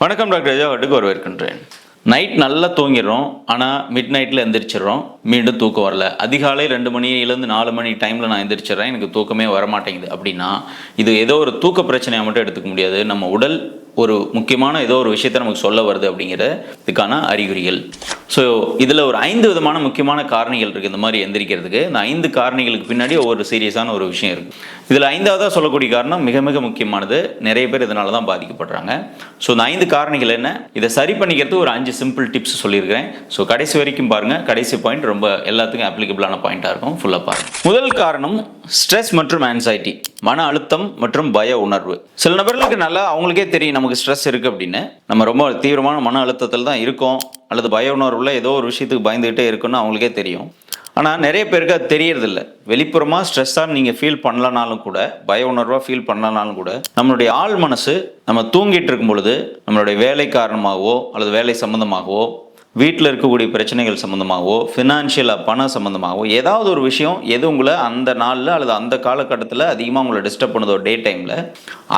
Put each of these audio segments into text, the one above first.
வணக்கம் டாக்டர் ராஜாவாட்டுக்கு வரவேற்கின்றேன். நைட் நல்லா தூங்கிடுறோம், ஆனால் மிட் நைட்டில் எந்திரிச்சிடுறோம், மீண்டும் தூக்கம் வரல. அதிகாலை 2 மணிலேருந்து 4 மணி டைமில் நான் எந்திரிச்சிடுறேன், எனக்கு தூக்கமே வரமாட்டேங்குது அப்படின்னா இது ஏதோ ஒரு தூக்க பிரச்சனையை மட்டும் எடுத்துக்க முடியாது. நம்ம உடல் ஒரு முக்கியமான ஏதோ ஒரு விஷயத்தை நமக்கு சொல்ல வருது அப்படிங்கிறதுக்கான அறிகுறிகள். ஸோ இதில் ஒரு 5 விதமான முக்கியமான காரணிகள் இருக்குது இந்த மாதிரி எந்திரிக்கிறதுக்கு. இந்த 5 காரணிகளுக்கு பின்னாடி ஒவ்வொரு சீரியஸான ஒரு விஷயம் இருக்குது. இதில் 5ஆவதாக சொல்லக்கூடிய காரணம் மிக மிக முக்கியமானது. நிறைய பேர் இதனால தான் பாதிக்கப்படுறாங்க. ஸோ இந்த 5 காரணிகள் என்ன, இதை சரி பண்ணிக்கிறதுக்கு ஒரு 5 சிம்பிள் டிப்ஸ் சொல்லியிருக்கிறேன். ஸோ கடைசி வரைக்கும் பாருங்கள். கடைசி பாயிண்ட் ரொம்ப எல்லாத்துக்கும் அப்ளிகபிளான பாயிண்ட்டாக இருக்கும். ஃபுல்லாக பாருங்கள். முதல் காரணம் ஸ்ட்ரெஸ் மற்றும் ஆன்சைட்டி, மன அழுத்தம் மற்றும் பய உணர்வு. சில நபர்களுக்கு நல்லா அவங்களுக்கே தெரியும் நமக்கு ஸ்ட்ரெஸ் இருக்குது அப்படின்னு. நம்ம ரொம்ப தீவிரமான மன அழுத்தத்தில் தான் இருக்கோம் அல்லது பய உணர்வுல ஏதோ ஒரு விஷயத்துக்கு பயந்துகிட்டே இருக்குன்னு அவங்களுக்கே தெரியும். ஆனால் நிறைய பேருக்கு அது தெரியறதில்ல. வெளிப்புறமாக ஸ்ட்ரெஸ்ஸாக நீங்கள் ஃபீல் பண்ணலனாலும் கூட, பய உணர்வாக ஃபீல் பண்ணலனாலும் கூட, நம்மளுடைய ஆள் மனசு நம்ம தூங்கிட்டு இருக்கும் பொழுது நம்மளுடைய வேலை காரணமாகவோ அல்லது வேலை சம்மந்தமாகவோ, வீட்டில் இருக்கக்கூடிய பிரச்சனைகள் சம்மந்தமாகவோ, ஃபினான்ஷியலாக பணம் சம்மந்தமாகவோ ஏதாவது ஒரு விஷயம் எது உங்களை அந்த நாளில் அல்லது அந்த காலகட்டத்தில் அதிகமாக உங்களை டிஸ்டர்ப் பண்ணுதோ டே டைமில்,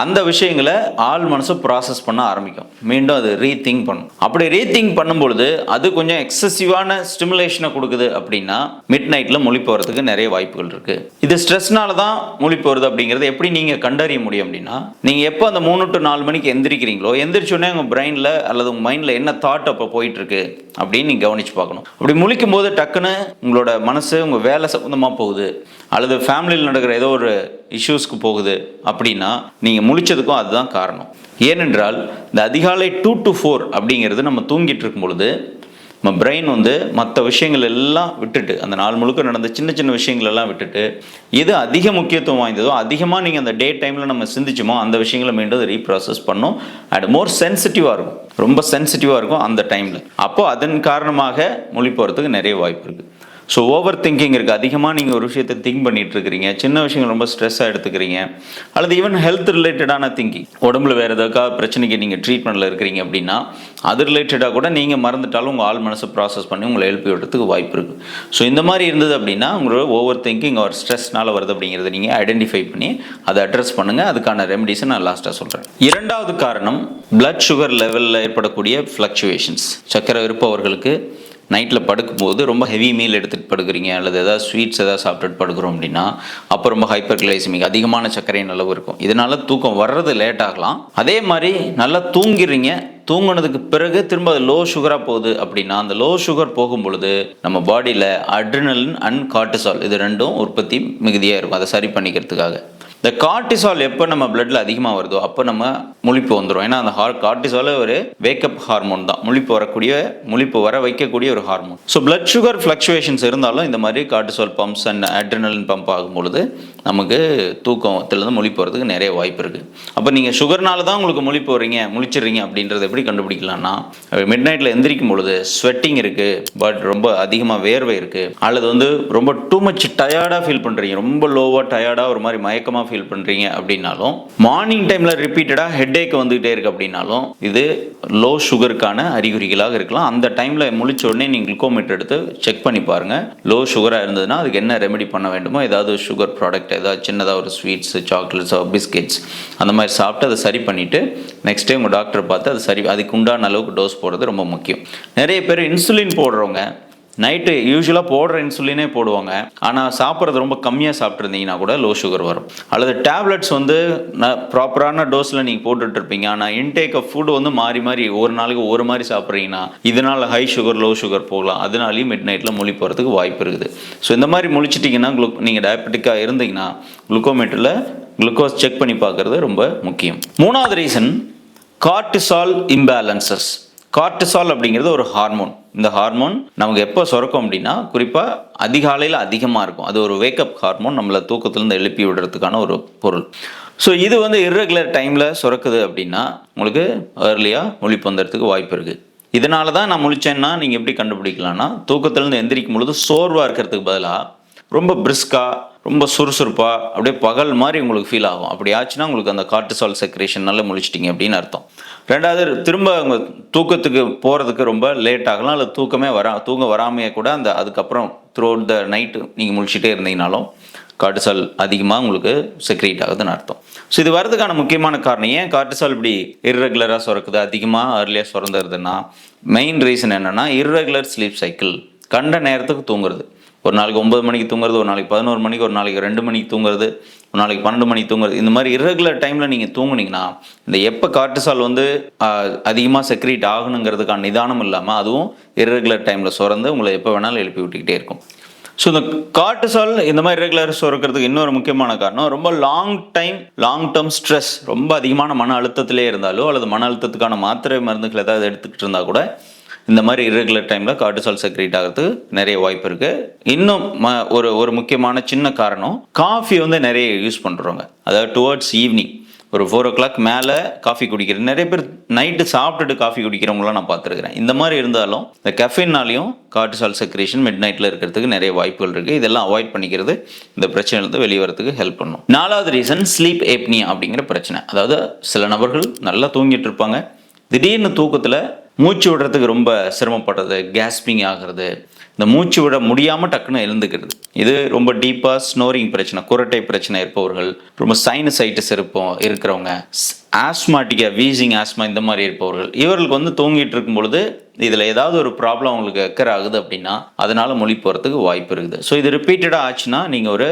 அந்த விஷயங்களை ஆள் மனசு ப்ராசஸ் பண்ண ஆரம்பிக்கும். மீண்டும் அது ரீதிங்க் பண்ணும். அப்படி ரீதிங்க் பண்ணும்பொழுது அது கொஞ்சம் எக்ஸசிவான ஸ்டிமுலேஷனை கொடுக்குது அப்படின்னா மிட் நைட்டில் முழிப்பு வரதுக்கு நிறைய வாய்ப்புகள் இருக்குது. இது ஸ்ட்ரெஸ்னால தான் முழிப்பு வருது அப்படிங்கிறது எப்படி நீங்கள் கண்டறிய முடியும் அப்படின்னா, நீங்கள் எப்போ அந்த 3 to 4 மணிக்கு எந்திரிக்கிறீங்களோ, எந்திரிச்சோடனே உங்கள் பிரெயினில் அல்லது உங்கள் மைண்டில் என்ன தாட் அப்போ போயிட்டுருக்கு அப்படின்னு நீங்கள் கவனித்து பார்க்கணும். அப்படி முழிக்கும் போது டக்குன்னு உங்களோட மனசு உங்கள் வேலை சம்மந்தமாக போகுது அல்லது ஃபேமிலியில் நடக்கிற ஏதோ ஒரு இஷ்யூஸ்க்கு போகுது அப்படின்னா நீங்கள் முழிச்சதுக்கும் அதுதான் காரணம். ஏனென்றால் இந்த அதிகாலை 2 to 4 அப்படிங்கிறது நம்ம தூங்கிட்டு இருக்கும் பொழுது நம்ம பிரெயின் மற்ற விஷயங்கள் எல்லாம் விட்டுட்டு, அந்த நாள் முழுக்க நடந்த சின்ன சின்ன விஷயங்கள் எல்லாம் விட்டுட்டு, எது அதிக முக்கியத்துவம் வாய்ந்ததோ அதிகமாக நீங்கள் அந்த டே டைமில் நம்ம சிந்திச்சோமோ அந்த விஷயங்களை மீண்டும் ரீப்ராசஸ் பண்ணோம். அண்ட் மோர் சென்சிட்டிவாக இருக்கும், ரொம்ப சென்சிட்டிவாக இருக்கும் அந்த டைமில். அப்போது அதன் காரணமாக முழிப்பு வரத்துக்கு நிறைய வாய்ப்பு இருக்குது. ஸோ ஓவர் திங்கிங் இருக்குது. அதிகமாக நீங்கள் ஒரு விஷயத்தை திங்க் பண்ணிகிட்டு இருக்கிறீங்க, சின்ன விஷயங்கள் ரொம்ப ஸ்ட்ரெஸ்ஸாக எடுத்துக்கிறீங்க, அல்லது ஈவன் ஹெல்த் ரிலேட்டடான திங்கிங், உடம்புல வேறு ஏதாவது பிரச்சனைக்கு நீங்கள் ட்ரீட்மெண்ட்டில் இருக்கிறீங்க அப்படின்னா அது ரிலேட்டடாக கூட நீங்கள் மறந்துட்டாலும் உங்கள் ஆள் மனசை ப்ராசஸ் பண்ணி உங்களை எழுப்பி விடுறதுக்கு வாய்ப்பு இருக்குது. ஸோ இந்த மாதிரி இருந்தது அப்படின்னா உங்களோட ஓவர் திங்கிங் ஒரு ஸ்ட்ரெஸ்னால் வருது அப்படிங்கிறத நீங்கள் ஐடென்டிஃபை பண்ணி அதை அட்ரஸ் பண்ணுங்கள். அதுக்கான ரெமெடிஸை நான் லாஸ்ட்டாக சொல்கிறேன். 2வது காரணம் பிளட் சுகர் லெவலில் ஏற்படக்கூடிய ஃப்ளக்சுவேஷன்ஸ். சர்க்கரை இருப்பவர்களுக்கு நைட்டில் படுக்கும்போது ரொம்ப ஹெவி மீல் எடுத்துகிட்டு படுக்கிறீங்க அல்லது ஏதாவது ஸ்வீட்ஸ் ஏதாவது சாப்பிட்டுட்டு படுக்கிறோம் அப்படின்னா அப்போ ரொம்ப ஹைப்பர் கிளைசிமிக், அதிகமான சர்க்கரையின் அளவு இருக்கும். இதனால் தூக்கம் வர்றது லேட் ஆகலாம். அதே மாதிரி நல்லா தூங்கிடுறீங்க, தூங்கினதுக்கு பிறகு திரும்ப அது லோ சுகராக போகுது அப்படின்னா அந்த லோ சுகர் போகும் பொழுது நம்ம பாடியில் அட்ரினலின் அண்ட் கார்டிசால் இது ரெண்டும் உற்பத்தி மிகுதியாக இருக்கும். அதை சரி பண்ணிக்கிறதுக்காக இந்த கார்டிசால் எப்போ நம்ம பிளட்ல அதிகமாக வருதோ அப்போ நம்ம முழிப்பு வந்துடும். ஏன்னா அந்த கார்டிசால் ஒரு வேக்கப் ஹார்மோன் தான், முழிப்பு வர வைக்கக்கூடிய ஒரு hormone. So blood sugar fluctuations இருந்தாலும் இந்த மாதிரி cortisol pumps and adrenaline pump ஆகும்பொழுது நமக்கு தூக்கத்திலேருந்து முழிப்பு வரதுக்கு நிறைய வாய்ப்பு இருக்குது. அப்போ நீங்கள் சுகர்னால தான் உங்களுக்கு முழிச்சிடுறீங்க அப்படின்றத எப்படி கண்டுபிடிக்கலாம்னா, மிட் நைட்டில் எந்திரிக்கும் பொழுது ஸ்வெட்டிங் இருக்குது, பட் ரொம்ப அதிகமாக வேர்வை இருக்குது, அல்லது ரொம்ப டூ மச் டயர்டாக ஃபீல் பண்ணுறீங்க, ரொம்ப லோவாக டயர்டாக ஒரு மாதிரி மயக்கமாக ஃபீல் பண்ணுறீங்க அப்படின்னாலும், மார்னிங் டைமில் ரிப்பீட்டடாக ஹெட்டேக் வந்துகிட்டே இருக்குது அப்படின்னாலும் இது லோ சுகருக்கான அறிகுறிகளாக இருக்கலாம். அந்த டைமில் முழிச்ச உடனே நீங்கள் குளுக்கோமீட்டர் எடுத்து செக் பண்ணி பாருங்கள். லோ சுகராக இருந்ததுன்னா அதுக்கு என்ன ரெமெடி பண்ண வேண்டுமோ, ஏதாவது சுகர் ப்ராடக்ட், ஏதாவது சின்னதாக ஒரு ஸ்வீட்ஸ், சாக்லேட்ஸ், பிஸ்கெட்ஸ் அந்த மாதிரி சாப்பிட்டு அதை சரி பண்ணிவிட்டு நெக்ஸ்ட் டே உங்கள் டாக்டரை பார்த்து அதுக்கு உண்டான அளவுக்கு டோஸ் போடுறது ரொம்ப முக்கியம். நிறைய பேர் இன்சுலின் போடுறவங்க நைட்டு யூஸ்வலாக போடுற இன்சுலினே போடுவாங்க, ஆனால் சாப்பிட்றது ரொம்ப கம்மியாக சாப்பிட்ருந்தீங்கன்னா கூட லோ சுகர் வரும். அல்லது டேப்லெட்ஸ் ப்ராப்பரான டோஸில் நீங்கள் போட்டுட்ருப்பீங்க, ஆனால் இன்டேக் ஆஃப் ஃபுட் மாறி மாறி ஒரு நாளைக்கு ஒரு மாதிரி சாப்பிட்றீங்கன்னா இதனால் ஹை சுகர் லோ சுகர் போகலாம். அதனாலையும் மிட் நைட்டில் முழி போகிறதுக்கு வாய்ப்பு இருக்குது. ஸோ இந்த மாதிரி முழிச்சிட்டிங்கன்னா நீங்கள் டயபெட்டிக்காக இருந்தீங்கன்னா குளுக்கோமீட்டரில் குளுக்கோஸ் செக் பண்ணி பார்க்குறது ரொம்ப முக்கியம். 3வது ரீசன் கார்டிசால் இம்பேலன்சஸ். கார்டிசால் அப்படிங்கிறது ஒரு ஹார்மோன். இந்த ஹார்மோன் நமக்கு எப்போ சுரக்கும் அப்படின்னா குறிப்பாக அதிகாலையில் அதிகமாக இருக்கும். அது ஒரு வேக்கப் ஹார்மோன், நம்மளை தூக்கத்துலேருந்து எழுப்பி விடுறதுக்கான ஒரு பொருள். ஸோ இது இர்ரெகுலர் டைமில் சுரக்குது அப்படின்னா உங்களுக்கு ஏர்லியாக முழிப்பு வந்துடுறதுக்கு வாய்ப்பு இருக்குது. இதனால தான் நான் முழிச்சேன்னா நீங்கள் எப்படி கண்டுபிடிக்கலாம்னா, தூக்கத்துலேருந்து எந்திரிக்கும் பொழுது சோர்வாக இருக்கிறதுக்கு பதிலாக ரொம்ப பிரிஸ்காக, ரொம்ப சுறுசுறுப்பாக, அப்படியே பகல் மாதிரி உங்களுக்கு ஃபீல் ஆகும். அப்படி ஆச்சுன்னா உங்களுக்கு அந்த கார்டிசால் செக்ரேஷனால முழிச்சிட்டிங்க அப்படின்னு அர்த்தம். 2வது, திரும்ப அவங்க தூக்கத்துக்கு போகிறதுக்கு ரொம்ப லேட் ஆகலாம், அல்லது தூக்கம் வராமையே கூட அதுக்கப்புறம் த்ரூ அவுட் த நைட்டு நீங்கள் முழிச்சிட்டே இருந்தீங்கனாலும் கார்டிசால் அதிகமாக உங்களுக்கு செக்ரீட் ஆகுதுன்னு அர்த்தம். ஸோ இது வரதுக்கான முக்கியமான காரணம், ஏன் கார்டிசால் இப்படி இர்ரெகுலராக சுரக்குது, அதிகமாக அர்லியாக சுரந்துருதுன்னா மெயின் ரீசன் என்னென்னா இர்ரெகுலர் ஸ்லீப் சைக்கிள். கண்ட நேரத்துக்கு தூங்குறது. ஒரு நாளைக்கு 9 மணிக்கு தூங்குறது, ஒரு நாளைக்கு 11 மணிக்கு, ஒரு நாளைக்கு 2 மணிக்கு தூங்குறது, ஒரு நாளைக்கு 12 மணிக்கு தூங்குறது. இந்த மாதிரி இர்ரெகுலர் டைமில் நீங்கள் தூங்குனீங்கன்னா இந்த எப்போ கார்டிசால் வந்து அதிகமாக செக்ரீட் ஆகணுங்கிறதுக்கான நிதானம் இல்லாமல் அதுவும் இர்ரெகுலர் டைமில் சுரந்து உங்களை எப்போ வேணாலும் எழுப்பி விட்டுக்கிட்டே இருக்கும். ஸோ இந்த கார்டிசால் இந்த மாதிரி ரெகுலர் சுரக்கிறதுக்கு இன்னொரு முக்கியமான காரணம், ரொம்ப லாங் டேர்ம் ஸ்ட்ரெஸ், ரொம்ப அதிகமான மன அழுத்தத்திலே இருந்தாலோ அல்லது மன அழுத்தத்துக்கான மாத்திரை மருந்துகள் ஏதாவது எடுத்துக்கிட்டு இருந்தால் கூட இந்த மாதிரி இர்ரெகுலர் டைமில் கார்டிசால் செக்ரீட் ஆகிறதுக்கு நிறைய வாய்ப்பு இருக்குது. இன்னும் ஒரு முக்கியமான சின்ன காரணம், காஃபி வந்து நிறைய யூஸ் பண்ணுறவங்க, அதாவது டுவர்ட்ஸ் ஈவினிங் ஒரு 4 o'clock மேலே காஃபி குடிக்கிறது. நிறைய பேர் நைட்டு சாப்பிட்டுட்டு காஃபி குடிக்கிறவங்களாம் நான் பார்த்துருக்கிறேன். இந்த மாதிரி இருந்தாலும் இந்த கெஃபின்னாலையும் கார்டிசால் செக்ரேஷன் மிட் நைட்டில் இருக்கிறதுக்கு நிறைய வாய்ப்புகள் இருக்குது. இதெல்லாம் அவாய்ட் பண்ணிக்கிறது இந்த பிரச்சனையிலேருந்து வெளியே வரதுக்கு ஹெல்ப் பண்ணும். 4வது ரீசன் ஸ்லீப் ஏப்னியா அப்படிங்கிற பிரச்சனை. அதாவது சில நபர்கள் நல்லா தூங்கிட்டு இருப்பாங்க, திடீர்னு தூக்கத்தில் மூச்சு விடுறதுக்கு ரொம்ப சிரமப்படுறது, கேஸ்பிங் ஆகிறது, இந்த மூச்சு விட முடியாமல் டக்குன்னு எழுந்துக்கிறது. இது ரொம்ப டீப்பாக ஸ்னோரிங் பிரச்சனை, குரட்டை பிரச்சனை இருப்பவர்கள், ரொம்ப சைனசைட்டிஸ் இருக்கிறவங்க, ஆஸ்மாட்டிக்காக வீசிங் ஆஸ்மா இந்த மாதிரி இருப்பவர்கள், இவர்களுக்கு வந்து தூங்கிட்டு இருக்கும் பொழுது இதில் ஏதாவது ஒரு ப்ராப்ளம் அவங்களுக்கு எக்கர் ஆகுது அப்படின்னா அதனால் மொழி போகிறதுக்கு வாய்ப்பு இருக்குது. ஸோ இது ரிப்பீட்டடாக ஆச்சுன்னா நீங்கள் ஒரு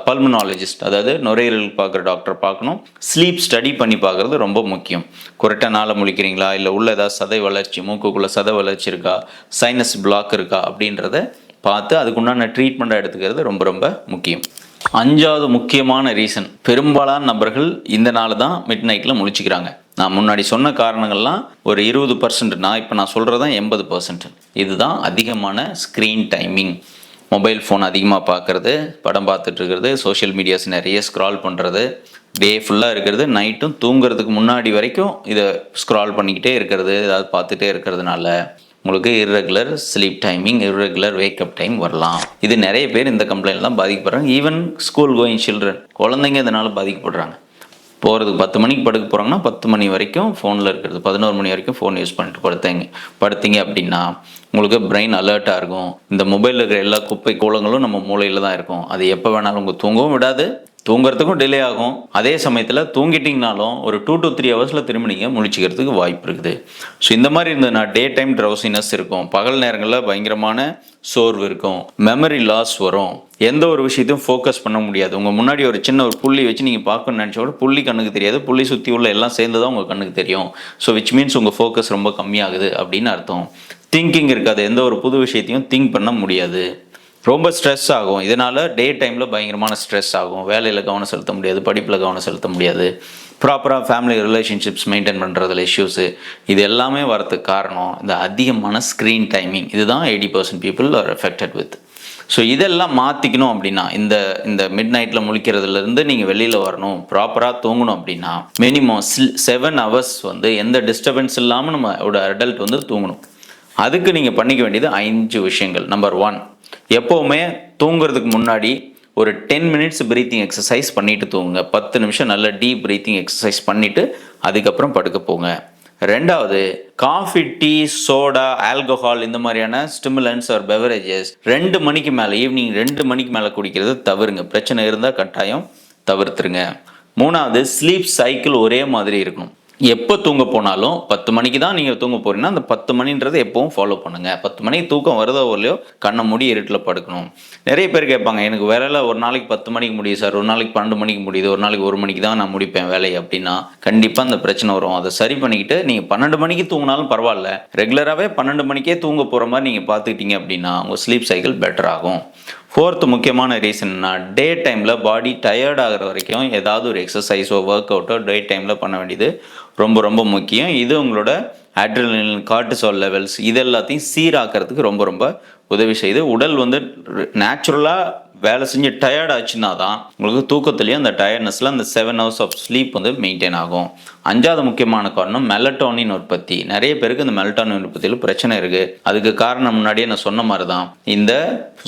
பல்மனாலஜிஸ்ட், அதாவது நுரையீரல் பார்க்குற டாக்டர் பார்க்கணும். ஸ்லீப் ஸ்டடி பண்ணி பார்க்குறது ரொம்ப முக்கியம். குரட்டனால முழிக்கிறீங்களா, இல்லை உள்ள ஏதாவது சதை வளர்ச்சி, மூக்குக்குள்ளே சதை வளர்ச்சி இருக்கா, சைனஸ் பிளாக் இருக்கா அப்படின்றத பார்த்து அதுக்குண்டான ட்ரீட்மெண்ட்டாக எடுத்துக்கிறது ரொம்ப ரொம்ப முக்கியம். 5வது முக்கியமான ரீசன், பெரும்பாலான நபர்கள் இந்த நாள் தான் மிட் நைட்டில் முழிச்சிக்கிறாங்க. நான் முன்னாடி சொன்ன காரணங்கள்லாம் ஒரு 20%, நான் சொல்கிறதான் 80%. இதுதான் அதிகமான ஸ்க்ரீன் டைமிங். மொபைல் ஃபோன் அதிகமாக பார்க்குறது, படம் பார்த்துட்டு இருக்கிறது, சோஷியல் மீடியாஸ் நிறைய ஸ்க்ரால் பண்ணுறது, டே ஃபுல்லாக இருக்கிறது, நைட்டும் தூங்குறதுக்கு முன்னாடி வரைக்கும் இதை ஸ்க்ரால் பண்ணிக்கிட்டே இருக்கிறது, ஏதாவது பார்த்துட்டே இருக்கிறதுனால உங்களுக்கு irregular sleep timing, irregular wake up time வரலாம். இது நிறைய பேர் இந்த கம்ப்ளைண்ட் தான் பாதிக்கப்படுறாங்க. ஈவன் ஸ்கூல் கோயிங் சில்ட்ரன், குழந்தைங்க இதனால் பாதிக்கப்படுறாங்க. போகிறதுக்கு 10 மணிக்கு படுக்க போகிறாங்கன்னா 10 மணி வரைக்கும் ஃபோனில் இருக்கிறது, 11 மணி வரைக்கும் ஃபோன் யூஸ் பண்ணிட்டு படுத்தீங்க அப்படின்னா உங்களுக்கு பிரெயின் அலர்ட்டாக இருக்கும். இந்த மொபைலில் இருக்கிற எல்லா குப்பை கோலங்களும் நம்ம மூளையில் தான் இருக்கும். அது எப்போ வேணாலும் உங்கள் தூங்கவும் விடாது, தூங்குறதுக்கும் டிலே ஆகும். அதே சமயத்தில் தூங்கிட்டிங்கனாலும் ஒரு 2 to 3 hours திரும்ப நீங்கள் முழிச்சிக்கிறதுக்கு வாய்ப்பு இருக்குது. ஸோ இந்த மாதிரி இருந்ததுன்னா டே டைம் ட்ரௌசினஸ் இருக்கும், பகல் நேரங்களில் பயங்கரமான சோர்வு இருக்கும், மெமரி லாஸ் வரும், எந்த ஒரு விஷயத்தையும் ஃபோக்கஸ் பண்ண முடியாது. உங்கள் முன்னாடி ஒரு சின்ன ஒரு புள்ளி வச்சு நீங்கள் பார்க்கணும்னு நினச்சா கூட புள்ளி கண்ணுக்கு தெரியாது, புள்ளி சுற்றி உள்ள எல்லாம் சேர்ந்து தான் உங்கள் கண்ணுக்கு தெரியும். ஸோ விச் மீன்ஸ் உங்கள் ஃபோக்கஸ் ரொம்ப கம்மியாகுது அப்படின்னு அர்த்தம். திங்கிங் இருக்காது, எந்த ஒரு புது விஷயத்தையும் திங்க் பண்ண முடியாது, ரொம்ப ஸ்ட்ரெஸ் ஆகும். இதனால் டே டைமில் பயங்கரமான ஸ்ட்ரெஸ் ஆகும், வேலையில் கவனம் செலுத்த முடியாது, படிப்பில் கவனம் செலுத்த முடியாது, ப்ராப்பராக ஃபேமிலி ரிலேஷன்ஷிப்ஸ் மெயின்டைன் பண்ணுறதுல இஷ்யூஸு, இது எல்லாமே வரதுக்கு காரணம் இந்த அதிகமான ஸ்க்ரீன் டைமிங். இதுதான் 80% people are affected with. So இதெல்லாம் மாற்றிக்கணும் அப்படின்னா இந்த மிட் நைட்டில் முழிக்கிறதுலேருந்து நீங்கள் வெளியில் வரணும், ப்ராப்பராக தூங்கணும் அப்படின்னா மினிமம் 7 hours வந்து எந்த டிஸ்டர்பன்ஸ் இல்லாமல் நம்மளோட அடல்ட் வந்து தூங்கணும். அதுக்கு நீங்கள் பண்ணிக்க வேண்டியது 5 விஷயங்கள். நம்பர் 1, எப்போவுமே தூங்குறதுக்கு முன்னாடி ஒரு 10 minutes பிரீத்திங் எக்ஸசைஸ் பண்ணிவிட்டு தூங்குங்க. 10 நிமிஷம் நல்ல டீப் பிரீத்திங் எக்ஸசைஸ் பண்ணிவிட்டு அதுக்கப்புறம் படுக்க போங்க. 2வது, காஃபி, டீ, சோடா, ஆல்கஹால் இந்த மாதிரியான ஸ்டிமுலன்ஸ் ஆர் பெவரேஜஸ் 2 மணிக்கு மேலே, ஈவினிங் 2 மணிக்கு மேலே குடிக்கிறது தவிருங்க. பிரச்சனை இருந்தால் கட்டாயம் தவிர்த்துருங்க. 3வது, ஸ்லீப் சைக்கிள் ஒரே மாதிரி இருக்கணும். எப்போ தூங்க போனாலும் 10 மணிக்கு தான் நீங்கள் தூங்க போகிறீங்கன்னா அந்த 10 மணின்றதை எப்பவும் ஃபாலோ பண்ணுங்கள். 10 மணிக்கு தூக்கம் வருதோ இல்லையோ கண்ணை மூடி இருட்டில் படுக்கணும். நிறைய பேர் கேட்பாங்க, எனக்கு வேலையில் ஒரு நாளைக்கு 10 மணிக்கு முடியுது சார், ஒரு நாளைக்கு 12 மணிக்கு முடியுது, ஒரு நாளைக்கு 1 மணிக்கு தான் நான் முடிப்பேன் வேலையை அப்படின்னா கண்டிப்பாக அந்த பிரச்சனை வரும். அதை சரி பண்ணிக்கிட்டு நீங்கள் 12 மணிக்கு தூங்கினாலும் பரவாயில்ல, ரெகுலராகவே 12 மணிக்கே தூங்க போகிற மாதிரி நீங்கள் பார்த்துக்கிட்டீங்க அப்படின்னா உங்கள் ஸ்லீப் சைக்கிள் பெட்டர் ஆகும். 4th முக்கியமான ரீசன்னா, டே டைமில் பாடி டயர்ட் ஆகிற வரைக்கும் ஏதாவது ஒரு எக்ஸசைஸோ ஒர்க் அவுட்டோ டே டைமில் பண்ண வேண்டியது ரொம்ப ரொம்ப முக்கியம். இது உங்களோட அட்ரினலின், கார்டிசால் லெவல்ஸ் இது எல்லாத்தையும் சீராக்கிறதுக்கு ரொம்ப ரொம்ப உதவி செய்யுது. உடல் வந்து நேச்சுரலாக வேலை செஞ்சு டயர்ட் ஆச்சுன்னா தான் உங்களுக்கு தூக்கத்துலேயும் அந்த டயர்ட்னஸில் அந்த 7 hours ஆஃப் ஸ்லீப் வந்து மெயின்டைன் ஆகும். 5வது முக்கியமான காரணம் மெலட்டோனின் உற்பத்தி. நிறைய பேருக்கு இந்த மெலட்டோனின் உற்பத்தியில் பிரச்சனை இருக்குது. அதுக்கு காரணம் முன்னாடியே நான் சொன்ன மாதிரி தான், இந்த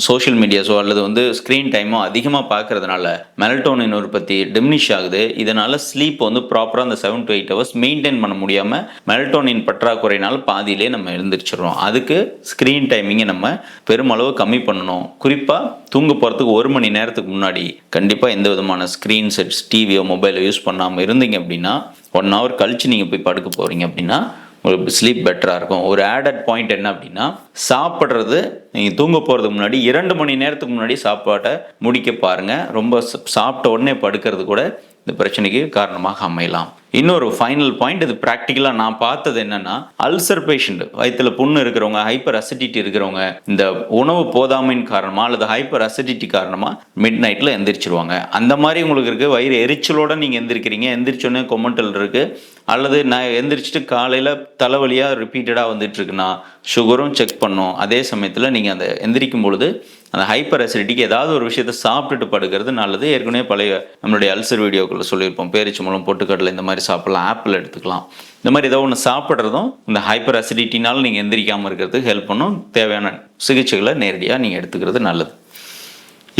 சோஷியல் மீடியாஸோ அல்லது வந்து ஸ்க்ரீன் டைமோ அதிகமாக பார்க்கறதுனால மெலட்டோனின் உற்பத்தி டிமினிஷ் ஆகுது. இதனால் ஸ்லீப் வந்து ப்ராப்பராக அந்த 7 to 8 hours மெயின்டைன் பண்ண முடியாமல் மெலட்டோனின் பற்றாக்குறையினால் பாதியிலே நம்ம எழுந்திரிச்சிடுறோம். அதுக்கு ஸ்க்ரீன் டைமிங்கை நம்ம பெருமளவு கம்மி பண்ணணும். குறிப்பாக தூங்க போகிறதுக்கு போகிறதுக்கு 1 மணி நேரத்துக்கு முன்னாடி கண்டிப்பாக எந்த விதமான ஸ்க்ரீன் செட்ஸ், டிவியோ, மொபைலோ யூஸ் பண்ணாமல் இருந்தீங்க அப்படின்னா 1 ஹவர் கழித்து நீங்கள் போய் படுக்க போகிறீங்க அப்படின்னா உங்களுக்கு ஸ்லீப் பெட்டராக இருக்கும். ஒரு ஆடட் பாயிண்ட் என்ன அப்படின்னா, சாப்பிட்றது நீங்கள் தூங்க போகிறதுக்கு முன்னாடி 2 மணி நேரத்துக்கு முன்னாடி சாப்பாட்டை முடிக்க பாருங்கள். ரொம்ப சாப்பிட்ட உடனே படுக்கிறது கூட இந்த பிரச்சனைக்கு காரணமாக அமையலாம். இன்னொரு ஃபைனல் பாயிண்ட், இது ப்ராக்டிக்கலாக நான் பார்த்தது என்னன்னா, அல்சர் பேஷண்ட், வயிற்றுல புண்ணு இருக்கிறவங்க, ஹைப்பர் அசிடிட்டி இருக்கிறவங்க, இந்த உணவு போதாமையின் காரணமாக அல்லது ஹைப்பர் அசிடிட்டி காரணமாக மிட் நைட்டில் எந்திரிச்சிருவாங்க. அந்த மாதிரி உங்களுக்கு இருக்குது, வயிறு எரிச்சலோடு நீங்கள் எந்திரிக்கிறீங்க, எந்திரிச்சோடனே கொமட்டல் இருக்குது, அல்லது நான் எந்திரிச்சிட்டு காலையில் தலைவலியாக ரிப்பீட்டடாக வந்துட்டுருக்குன்னா சுகரும் செக் பண்ணோம். அதே சமயத்தில் நீங்கள் அந்த எந்திரிக்கும் பொழுது அந்த ஹைப்பர் அசிடிட்டிக்கு ஏதாவது ஒரு விஷயத்தை சாப்பிட்டுட்டு படுக்கிறது நல்லது. ஏற்கனவே பழைய நம்மளுடைய அல்சர் வீடியோக்குள்ளே சொல்லியிருப்போம், பேரிச்சம்பழம், பொட்டுக்கடலை இந்த மாதிரி சாப்பிடலாம், ஆப்பிள் எடுத்துக்கலாம். இந்த மாதிரி ஏதோ ஒன்று சாப்பிட்றதும் இந்த ஹைப்பர் அசிடிட்டினால் நீங்கள் எந்திரிக்காமல் இருக்கிறதுக்கு ஹெல்ப் பண்ணும். தேவையான சிகிச்சைகளை நேரடியாக நீங்கள் எடுத்துக்கிறது நல்லது.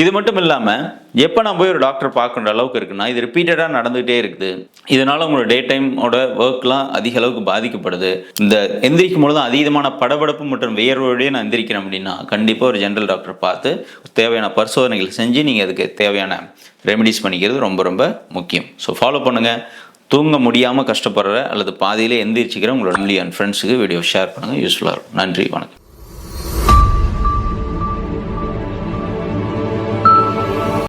இது மட்டும் இல்லாமல் எப்போ நான் போய் ஒரு டாக்டர் பார்க்குற அளவுக்கு இருக்குன்னா, இது ரிப்பீட்டடாக நடந்துகிட்டே இருக்குது, இதனால் உங்களோட டே டைமோட ஒர்க்லாம் அதிக அளவுக்கு பாதிக்கப்படுது, இந்த எந்திரிக்கும் பொழுது அதீதமான படபடப்பு மற்றும் வியர்வோடையே நான் எந்திரிக்கிறேன் அப்படின்னா கண்டிப்பாக ஒரு ஜென்ரல் டாக்டர் பார்த்து தேவையான பரிசோதனைகள் செஞ்சு நீங்கள் அதுக்கு தேவையான ரெமெடிஸ் பண்ணிக்கிறது ரொம்ப ரொம்ப முக்கியம். ஸோ ஃபாலோ பண்ணுங்கள். தூங்க முடியாமல் கஷ்டப்படுற அல்லது பாதியிலே எந்திரிச்சிக்கிற உங்களோட ஃபேமிலி அண்ட் ஃப்ரெண்ட்ஸுக்கு வீடியோ ஷேர் பண்ணுங்கள், யூஸ்ஃபுல்லாக இருக்கும். நன்றி, வணக்கம்.